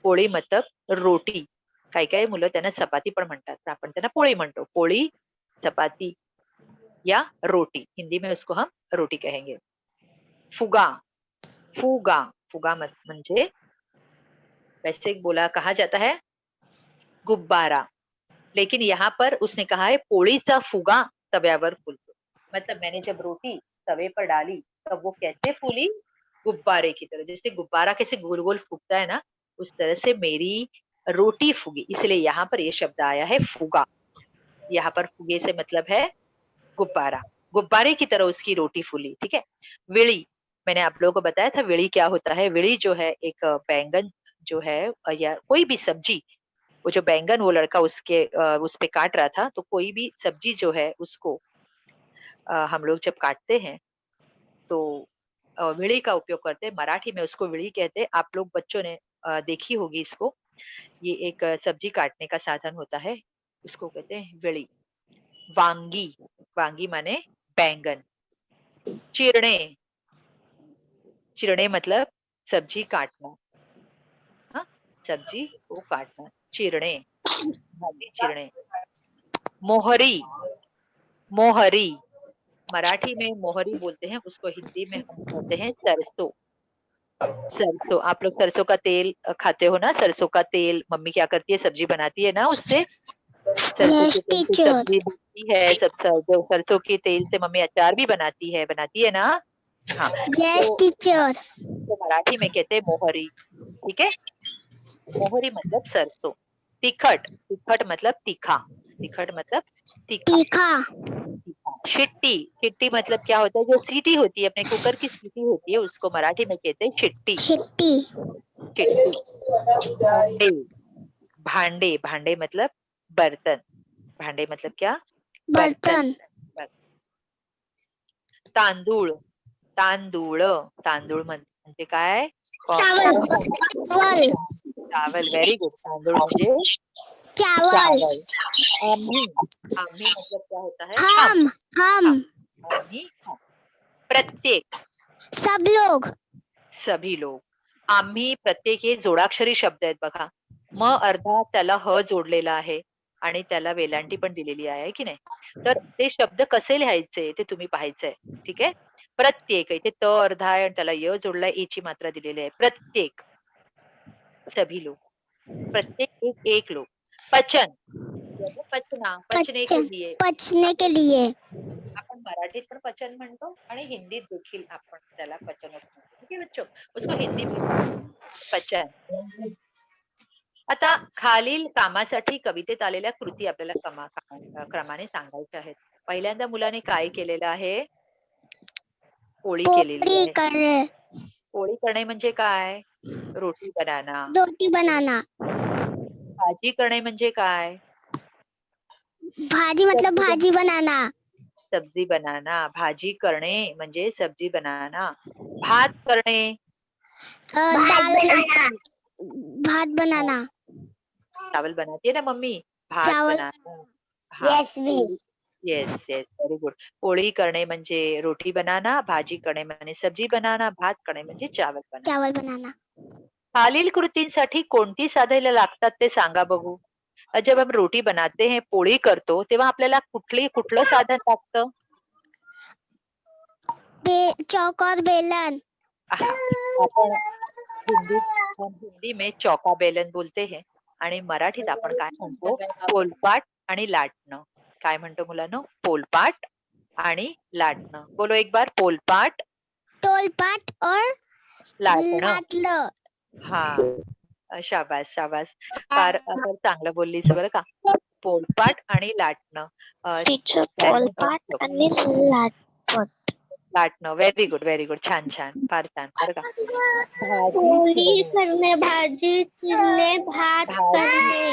पोळी मतलब रोटी. काही काही मुलं त्यांना चपाती पण म्हणतात, तर आपण त्यांना पोळी म्हणतो. पोळी, चपाती या रोटी. हिंदी में उसको हम रोटी कहेंगे. फुगा. फुगा. फुगा म्हणजे वैसे बोला कहा जाता है गुब्बारा, लेकिन यहाँ पर उसने कहा है पोळीचा फुगा तव्यावर फुलतो. मतलब मैंने जब रोटी तवे पर डाली तब वो कैसे फूली? गुब्बारे की तरह. जैसे गुब्बारा कैसे गोल-गोल फूकता है ना, उस तरह से मेरी रोटी फूगी. इसलिए यहाँ पर ये शब्द आया है फुगा. यहाँ पर फुगे से मतलब है गुब्बारा. गुब्बारे की तरह उसकी रोटी फूली, ठीक है? विળી. मैंने आप लोगों को बताया था विળી क्या होता है. विળી जो है एक बैंगन जो है या कोई भी सब्जी, वो जो बैंगन वो लड़का उस पे काट रहा था, तो कोई भी सब्जी जो है उसको हम लोग जब काटते हैं तो विळी का उपयोग करते हैं. मराठी में उसको विळी कहते हैं. आप लोग बच्चों ने देखी होगी इसको. ये एक सब्जी काटने का साधन होता है. उसको कहते हैं विळी. वांगी. वांगी माने बैंगन. चिरणे. चिरणे मतलब सब्जी काटना. हाँ, सब्जी को काटना. चिरणे. भाजी चिरणे. मोहरी. मोहरी. मराठी में मोहरी बोलते हैं, उसको हिंदी में हम कहते हैं सरसों. सरसों. आप लोग सरसों का तेल खाते हो ना? सरसों का तेल मम्मी क्या करती है सब्जी बनाती है ना उससे. सरसों के यस तेल से टीचर. सब्जी बनती है. जो सरसों के तेल से मम्मी अचार भी बनाती है ना? हाँ. यस तो टीचर. तो मराठी में कहते हैं मोहरी. ठीक है? मोहरी मतलब सरसों. तिखट. तिखट मतलब तीखा. तिखट मतलब तीखा. तीखा. शिट्टी. शिट्टी मतलब क्या होता है? जो सीटी होती है, अपने कुकर की सीटी होती है, उसको मराठी में कहते हैं शिट्टी. छिट्टी. शिट्टी. भांडे. भांडे. भांडे मतलब बर्तन. भांडे मतलब क्या? बर्तन. बर्तन. तांदूळ. तांदूळ. तांदूळ म्हणजे काय? चावल. चावल. चावल. Very good. तांदूळ म्हणजे चावल. चावल. आम्ही. आम्ही मतलब क्या होता है? हम. हम. हम. आम्ही हम. प्रत्येक. सब लोग. सभी लोग. आम्ही प्रत्येक हे जोडाक्षरी शब्द आहेत बघा. म अर्धा त्याला ह जोडलेला आहे आणि त्याला वेलांटी पण दिलेली आहे की नाही. तर ते शब्द कसे लिहायचे ते तुम्ही पाहायचंय. ठीक आहे. प्रत्येक, इथे त अर्धा आहे आणि त्याला य जोडलाय, ए ची मात्रा दिलेली आहे. प्रत्येक, सभी लोग, प्रत्येक एक लोग. पचन, जैसे पचना, पचने के पचन लिए. पचने के आपण लिए. आपण मराठीत पण पचन म्हणतो आणि हिंदीत देखील आपण त्याला पचनच म्हणतो. ठीक है बच्चों, उसको हिंदी में पचन. आता खालील कामासाठी कवितेत आलेल्या कृती आपल्याला क्रमाने सांगायच्या आहेत. पहिल्यांदा मुलाने काय केलेलं आहे? पोळी केलेली पोळी आहे. कर पोळी करणे म्हणजे काय? रोटी बनाना. रोटी बनाना. भाजी करणे म्हणजे काय? भाजी मतलब सब्जी भाजी बनाना. सब्जी बनाना. भाजी करणे म्हणजे सब्जी बनाना. भात करणे. दाल भात बनाना. चावल बनाती है ना मम्मी? भात चावल. बनाना. हाँ, yes miss. Yes yes, very good. पोळी करणे म्हणजे रोटी बनाना, भाजी करणे म्हणजे सब्जी बनाना, भात करणे म्हणजे चावल बनाना. चावल बनाना. खालील कृतींसाठी कोणती साधने लागतात ते सांगा बघू. जब हम रोटी बनाते हैं, पोळी करतो, तेव्हा आपल्याला कुठलं साधन लागतं? चौक और बेलन. हा, आपण हम हिंदी में चौका बेलन बोलते हैं आणि मराठीत आपण काय म्हणतो? पोलपाट आणि लाटणं. काय म्हणतो मुलांनो? पोलपाट आणि लाटणं. बोलो एक बार, पोलपाट, तोलपाट और लाटणं. लाटलं. हा, शाबास शाबास. फार फार चांगलं बोललीस बरं का. पोलपाट आणि लाटणं. टीचर पोलपाट आणि लाटणं. Very good, very good. छान छान, फार छान बरं का. भाजी पोळी चिरणे. करणे, भाजी चिरणे, भात भाजी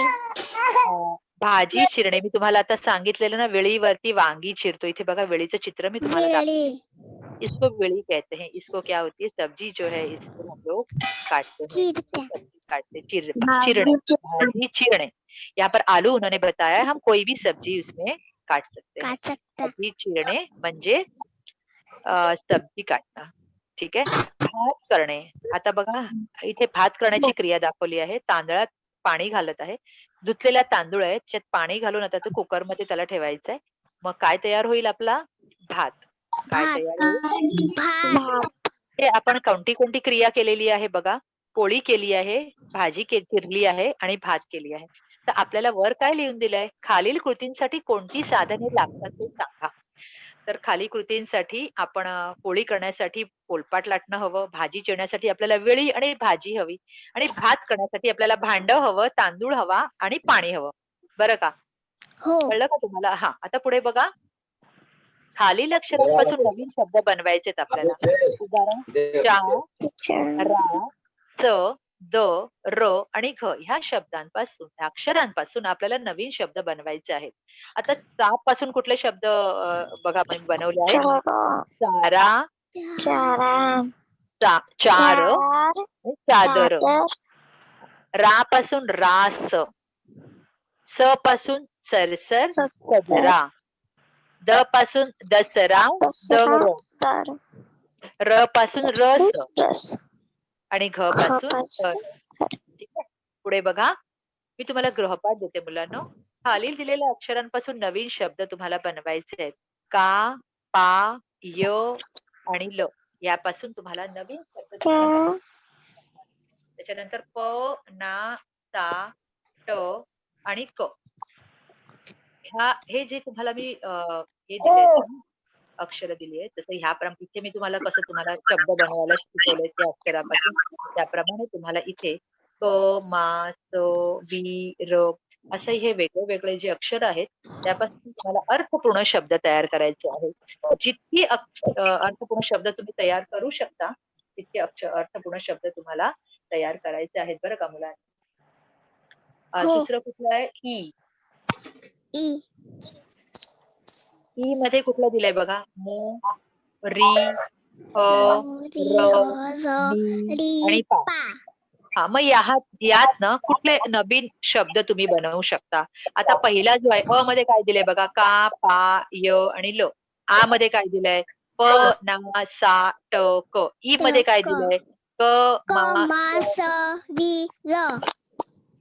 करणे. भाजी चिरणे मी तुम्हाला आता सांगितलेलं ना, वेळीवरती वांगी चिरतो. इथे बघा वेळीचं चित्र मी तुम्हाला दाखवते. वेळी इसको वेड़ी कहते हैं. इसको क्या होती है? सब्जी जो है इसको हम लोग काटते हैं. इसको चिरते. सब्जी काटते हैं. चिरणे, भाजी चिरणे. यहाँ पर आलू उन्होंने बताया, हम कोई भी सब्जी उसमें काट सकते हैं. काट सकता. भाजी चिरणे म्हणजे सब्जी काटणं. ठीक आहे. भात करणे. आता बघा इथे भात करण्याची क्रिया दाखवली आहे. तांदळात पाणी घालत आहे. धुतलेला तांदूळ आहे, त्याच्यात पाणी घालून आता तो कुकरमध्ये त्याला ठेवायचा आहे. मग काय तयार होईल आपला? भात. काय भात. तयार होईल? भात. हे आपण कोणती क्रिया केलेली आहे बघा. पोळी केली आहे, भाजी चिरली आहे आणि भात केली आहे. तर आपल्याला वर काय लिहून दिलंय? खालील कृतींसाठी कोणती साधने लागतात ते सांगा. तर खाली कृतींसाठी आपण पोळी करण्यासाठी पोलपाट लाटणं हवं, भाजी चिरण्यासाठी आपल्याला वेळी आणि भाजी हवी आणि भात करण्यासाठी आपल्याला भांडं हवं, तांदूळ हवा आणि पाणी हवं. बरं का? हो. कळलं का तुम्हाला? हा, आता पुढे बघा. खालील अक्षरांपासून नवीन शब्द बनवायचेत आपल्याला. उदाहरण, चा, रा, च, द, र आणि घ ह्या शब्दांपासून, ह्या अक्षरांपासून आपल्याला नवीन शब्द बनवायचे आहेत. आता चा पासून कुठले शब्द बघा बनवले आहेत? चारा, चारा. चार, चादर. रा पासून रास, स पासून सरसर, सदरा. द पासून दसरा, दर. र पासून रस आणि घ पासून घर. ठीक आहे. पुढे बघा, मी तुम्हाला गृहपाठ देते मुलांनो. खालील दिलेल्या अक्षरांपासून नवीन शब्द तुम्हाला बनवायचे आहेत. का, पा, य आणि ल यापासून तुम्हाला नवीन शब्द त्याच्यानंतर प, ना, सा, ट आणि क. हे जे तुम्हाला मी हे दिले अक्षर दिली आहेत, जसं इथे मी तुम्हाला कसं तुम्हाला शब्द बनवायला शिकवले त्या अक्षरापासून, त्याप्रमाणे तुम्हाला इथे क, मा, स, वी, र असे हे वेगळे जे अक्षर आहेत त्यापासून तुम्हाला अर्थपूर्ण शब्द तयार करायचे आहेत. जितकी अर्थपूर्ण शब्द तुम्ही तयार करू शकता तितके अर्थपूर्ण शब्द तुम्हाला तयार करायचे आहेत बरं का मुलांना. हो. दुसरं कुठलं आहे? ई. ई. ई मध्ये कुठलं दिलंय बघा? मो, री, ह, र, आणि पा. हा, मग यात ना कुठले नवीन शब्द तुम्ही बनवू शकता. आता पहिला जो आहे अ मध्ये काय दिलंय बघा? का, पा, य आणि ल. आ मध्ये काय दिलंय? प, ना, सा, ट, क. ई मध्ये काय दिलंय? क, मा, स, वी, र.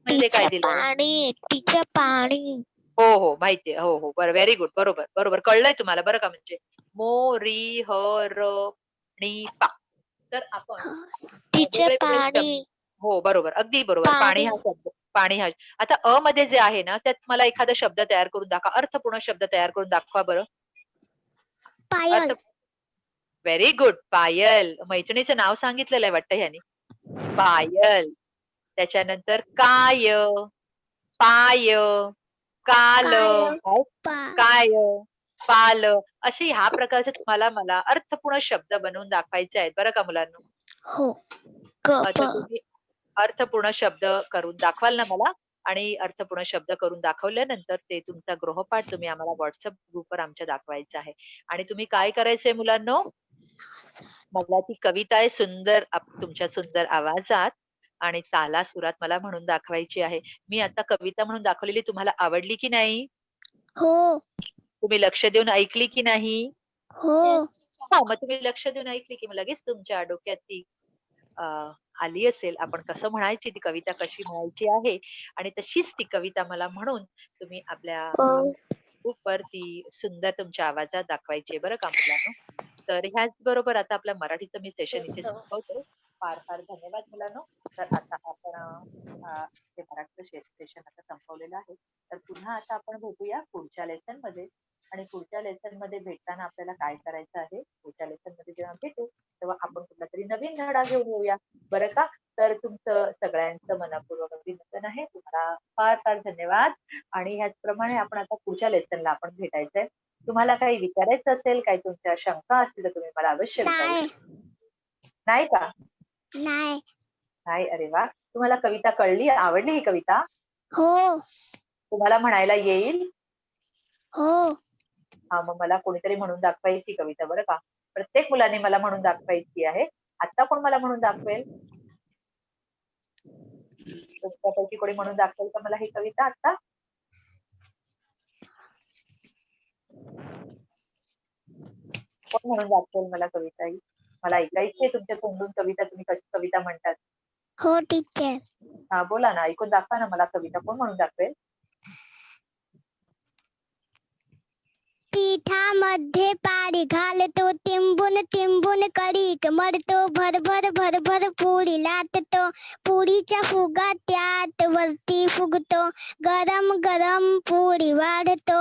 मध्ये काय दिलंय? पाणी. टीचर पाणी. हो हो माहितीये. हो हो बरं, व्हेरी गुड. बरोबर बरोबर कळलंय तुम्हाला बरं का. म्हणजे मो री ह र णी पा. तर आपण टीचर वेगळे वेगळे पारी. शब्द. हो बरोबर, अगदी बरोबर. पाणी पारी. हा शब्द, पाणी हा. आता अ मध्ये जे आहे ना त्यात मला एखादा शब्द तयार करून दाखवा, अर्थपूर्ण शब्द तयार करून दाखवा बरं. अर्थ. पायल. Very good. पायल. मैत्रिणीचं नाव सांगितलेलं आहे वाटतं ह्यानी. पायल. त्याच्यानंतर काय, पाय, काल, काय पा काय, पाल. असे ह्या प्रकारचे तुम्हाला मला अर्थपूर्ण शब्द बनवून दाखवायचे आहेत बरं का मुलांनो. हो. कप. तर तुम्ही अर्थपूर्ण शब्द करून दाखवाल ना मला? आणि अर्थपूर्ण शब्द करून दाखवल्यानंतर ते तुमचा गृहपाठ तुम्ही आम्हाला WhatsApp ग्रुपवर आमच्या दाखवायचा आहे. आणि तुम्ही काय करायचंय मुलांनो? मला ती कविता आहे सुंदर तुमच्या सुंदर आवाजात आणि तालासुरात मला म्हणून दाखवायची आहे. मी आता कविता म्हणून दाखवलेली तुम्हाला आवडली की नाही? हो. तुम्ही लक्ष देऊन ऐकली की नाही? हो. हां, मग तुम्ही लक्ष देऊन ऐकली की मग लगेच तुमच्या डोक्यात ती अ, आली असेल. आपण कसं म्हणायची ती कविता कशी म्हणायची आहे आणि तशीच ती कविता मला म्हणून तुम्ही आपल्या हो. ग्रुपवर ती सुंदर तुमच्या आवाजात दाखवायची आहे बरं का मुलांनो. तर ह्याच बरोबर आता आपल्या मराठीचं मी सेशन इथे संपवते. फार फार धन्यवाद मुलांनो. तर आता आपण ते मराठीचं सेशन आता संपवलेलं आहे. तर पुन्हा आता आपण भेटूया पुढच्या लेसन मध्ये. आणि पुढच्या लेसन मध्ये भेटताना आपल्याला काय करायचं आहे? पुढच्या लेसन मध्ये जेव्हा भेटू तेव्हा आपण कुठला तरी नवीन धडा घेऊन येऊया. बरं का? तर तुमचं सगळ्यांचं मनःपूर्वक अभिनंदन आहे. तुम्हाला फार फार धन्यवाद. आणि ह्याचप्रमाणे आपण आता पुढच्या लेसनला आपण भेटायचंय. तुम्हाला काही विचारायचं असेल, काही तुमच्या शंका असतील तर तुम्ही मला अवश्य विचारू नाही. शकता. नाही का? नाही. नाही. अरे वा. तुम्हाला कविता कळली? आवडली ही कविता? हो. तुम्हाला म्हणायला येईल? हो. हा, मग मला कोणीतरी म्हणून दाखवायची कविता बरं का. प्रत्येक मुलाने मला म्हणून दाखवायची आहे. आता कोण मला म्हणून दाखवेल? तुमच्यापैकी कोणी म्हणून दाखवेल का मला ही कविता आता? कोण म्हणून दाखवेल मला कविता ही? मला ऐकायची आहे तुमच्या तोंडून कविता. तुम्ही कशी कविता म्हणतात. हो टीचर. हा बोला ना, ऐकून दाखवा ना मला कविता. कोण म्हणून दाखवेल? पिठामध्ये पारी घालतो, तिंबून तिंबून कणिक मळतो, भरभर भरभर पुरी लाटतो, पुरीचा फुगा त्यात वरती फुगतो, गरम गरम पुरी वाढतो,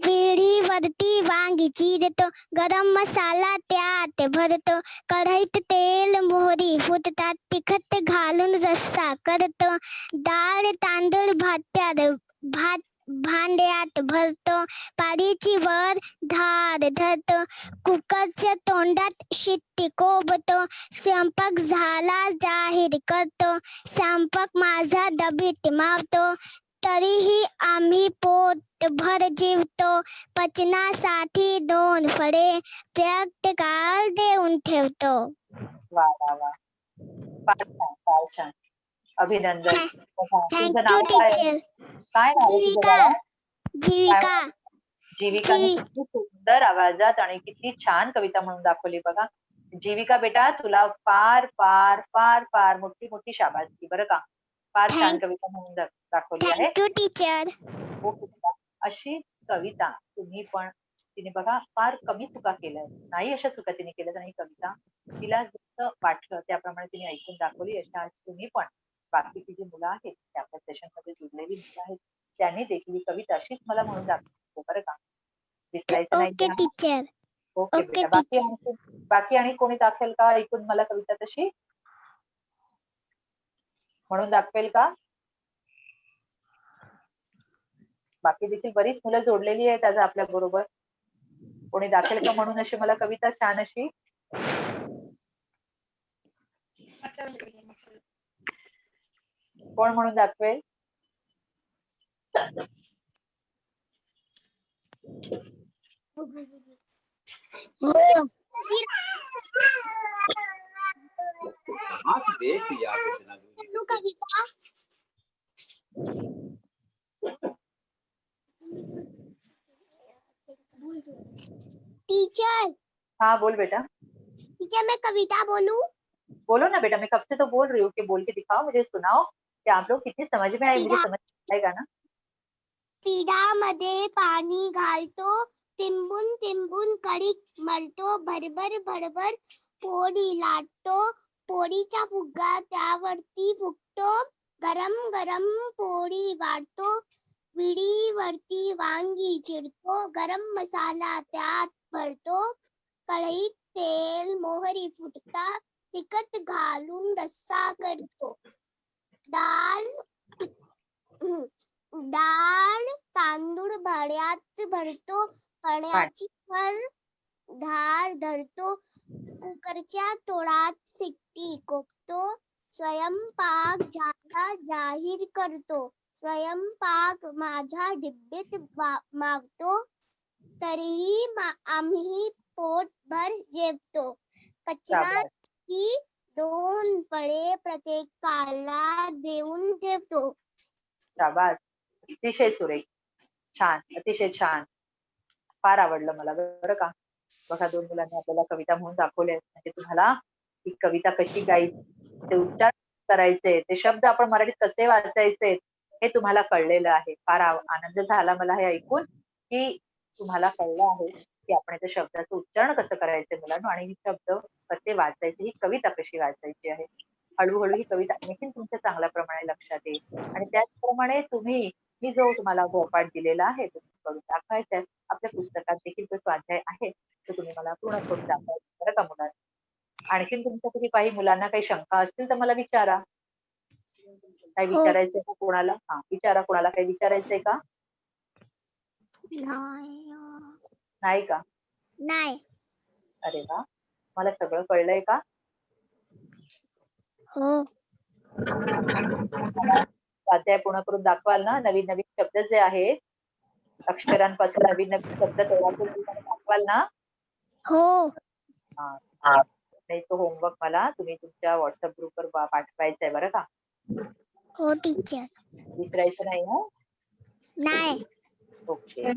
विडीवरती वांगी चिरतो, गरम मसाला त्यात भरतो, कढईत तेल मोहरी फुटतात, तिखट घालून रस्सा करतो, डाळ तांदूळ भात भांड्यात भरतो, पारीची वर धार धरतो, कुकरच्या तोंडात शिट्टी कोंबतो, स्वयंपाक झाला जाहीर करतो, स्वयंपाक माझा डबीत मावतो, तरीही आम्ही पोटभर जेवतो, पचनासाठी 2 फळे प्रत्येकाला देऊन ठेवतो. वा वा वा. फार छान, फार छान. अभिनंदन. बघा, तुझं थँक्यू नाव काय आहे? टीचर. काय नाव आहे तुझं जीविका. बाळा? काय जीविका. म्हणाली? जीविकाने जीवी किती सुंदर आवाजात आणि किती छान कविता म्हणून दाखवली बघा. जीविका बेटा, तुला फार फार फार फार मोठी मोठी शाबासकी बरं का. फार छान थँक कविता म्हणून दाखवली आहे. Thank you teacher. ओके बेटा. अशी कविता तुम्ही पण, तिने बघा फार कमी चुका केल्या आहेत. नाही अशा चुका तिने केल्यात आणि ही कविता तिला जसं वाटलं त्याप्रमाणे तिने ऐकून दाखवली. अशा तुम्ही पण बाकीची जी मुलं आहेत, ते आपल्या सेशनमध्ये जुळलेली मुलं आहेत, त्यांनी देखील ही कविता अशीच मला म्हणून दाखवली बरं का. विसरायचं नाही ओके हां. टीचर. ओके ओके बेटा. बाकी टीचर. आणखी बाकी आणि कोणी दाखवेल का ऐकून मला कविता तशी? म्हणून दाखवेल का? बाकी देखील बरीच मुलं जोडलेली आहेत आज आपल्या बरोबर. कोणी दाखवेल का म्हणून अशी मला कविता छान अशी? कोण म्हणून दाखवेल? हो. कहाँ से देख लिया आपने इतना दूरी से? कविता. टीचर. हाँ बोल बेटा. टीचर मैं कविता बोलूं? बोलो ना बेटा, मैं कब से तो बोल रही हूँ कि बोल के दिखाओ, मुझे सुनाओ कि आप लोग कितनी समझ में आई, मुझे सीधा समझ में आएगा ना? पिढ्यामध्ये पाणी घालतो, तिंबून तिंबून कणिक मळतो, भरभर भरभर पोळी लाटतो, पोळीचा फुगा त्यावरती फुकतो, गरम गरम पोळी वाढतो, विडीवरती वांगी चिरतो, गरम मसाला त्यात भरतो, कढईत तेल मोहरी फुटता, तिखट घालून रस्सा करतो, डाळ तांदूळ भाड्यात भरतो, पाण्याची वर धार धरतो, कुकरच्या तोडात शिट्टी कोकतो, स्वयंपाक झाला जाहीर करतो, स्वयंपाक माझ्या डिब्बीत मावतो, तरीही आम्ही पोटभर जेवतो, कचराची 2 फळे प्रत्येकाला देऊन ठेवतो. शाबास, अतिशय सुरेख, छान, अतिशय छान. फार आवडलं मला बरं का. बघा 2 मुलांनी आपल्याला कविता म्हणून दाखवल्या. म्हणजे तुम्हाला ही कविता कशी गायची, ते उच्चार करायचे, ते शब्द आपण मराठीत कसे वाचायचे हे तुम्हाला कळलेलं आहे. फार आनंद झाला मला हे ऐकून की तुम्हाला कळलं आहे की आपण त्या शब्दाचं उच्चारण कसं करायचंय मुलांनो आणि हे शब्द कसे वाचायचे, ही कविता कशी वाचायची आहे. हळूहळू ही कविता आणखीन तुमच्या चांगल्या प्रमाणे लक्षात येईल आणि त्याचप्रमाणे मी जो तुम्हाला गृहपाठ दिलेला आहे तो करून दाखवायचा आहे. आपल्या पुस्तकात देखील तो स्वाध्याय आहे तो तुम्ही मला पूर्ण करून दाखवायचा बरं का मुलांना. आणखीन तुमच्यापैकी काही मुलांना काही शंका असतील तर मला विचारा. काही विचारायचंय का कोणाला? हा विचारा, कोणाला काही विचारायचंय का? नाही का? नाही. अरे वा, मला सगळं कळलंय का? हो. स्वाध्याय पूर्ण करून दाखवाल ना? नवीन नवीन शब्द जे आहेत अक्षरांपासून नवीन नवीन शब्द तयार करून दाखवाल ना? हो. हा, तो होमवर्क मला तुम्ही तुमच्या व्हॉट्सअप ग्रुपवर पाठवायचा आहे बरं का. हो टीचर. विसरायचं नाही हा. नाही. ओके.